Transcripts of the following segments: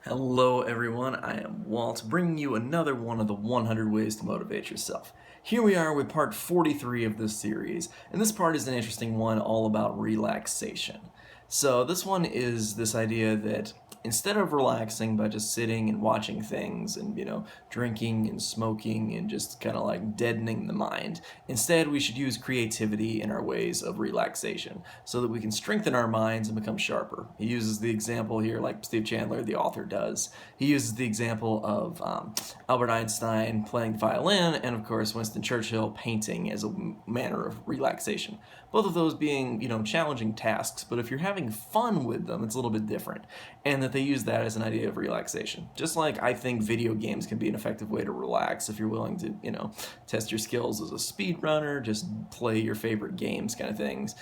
Hello everyone, I am Walt, bringing you another one of the 100 Ways to Motivate Yourself. Here we are with part 43 of this series, and this part is an interesting one all about relaxation. So this one is this idea that instead of relaxing by just sitting and watching things and, drinking and smoking and just kind of like deadening the mind, instead we should use creativity in our ways of relaxation so that we can strengthen our minds and become sharper. He uses the example here, like Steve Chandler, the author, does. He uses the example of Albert Einstein playing the violin and, of course, Winston Churchill painting as a manner of relaxation. Both of those being, challenging tasks, but if you're having fun with them, it's a little bit different. And that they use that as an idea of relaxation. Just like I think video games can be an effective way to relax if you're willing to, test your skills as a speedrunner, just play your favorite games kind of things.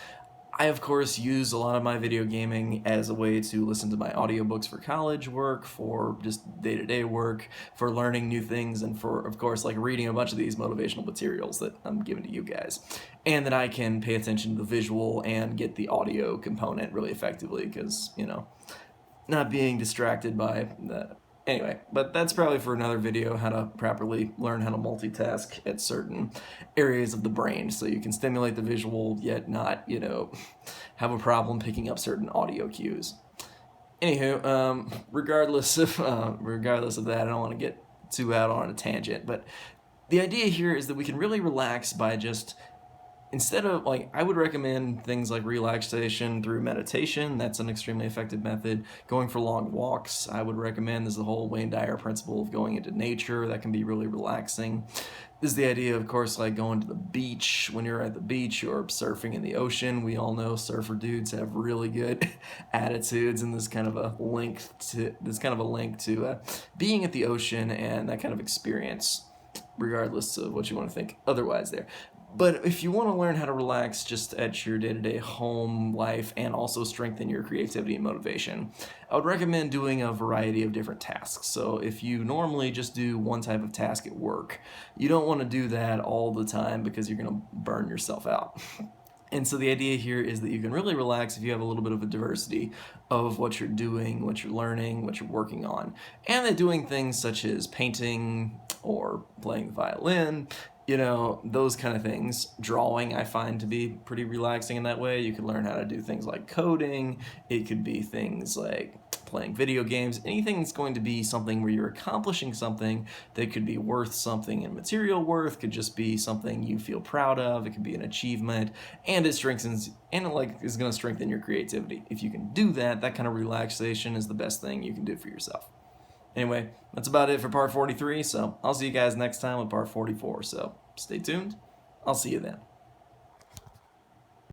I, of course, use a lot of my video gaming as a way to listen to my audiobooks for college work, for just day-to-day work, for learning new things, and for, of course, like reading a bunch of these motivational materials that I'm giving to you guys. And that I can pay attention to the visual and get the audio component really effectively because, not being distracted by the... Anyway, but that's probably for another video, how to properly learn how to multitask at certain areas of the brain so you can stimulate the visual yet not, have a problem picking up certain audio cues. Anywho, regardless of that, I don't want to get too out on a tangent, but the idea here is that we can really relax by just... Instead of, I would recommend things like relaxation through meditation. That's an extremely effective method. Going for long walks, I would recommend. There's the whole Wayne Dyer principle of going into nature. That can be really relaxing. There's the idea, of course, like going to the beach. When you're at the beach or surfing in the ocean, we all know surfer dudes have really good attitudes, and there's kind of a link to being at the ocean and that kind of experience, regardless of what you want to think otherwise there. But if you want to learn how to relax just at your day-to-day home life and also strengthen your creativity and motivation, I would recommend doing a variety of different tasks. So if you normally just do one type of task at work, you don't want to do that all the time because you're going to burn yourself out. And so the idea here is that you can really relax if you have a little bit of a diversity of what you're doing, what you're learning, what you're working on. And that doing things such as painting or playing the violin, those kind of things. Drawing, I find to be pretty relaxing in that way. You can learn how to do things like coding. It could be things like playing video games. Anything that's going to be something where you're accomplishing something that could be worth something in material worth, could just be something you feel proud of. It could be an achievement, and it strengthens, and is going to strengthen your creativity. If you can do that, that kind of relaxation is the best thing you can do for yourself. Anyway, that's about it for part 43, so I'll see you guys next time with part 44. So stay tuned. I'll see you then.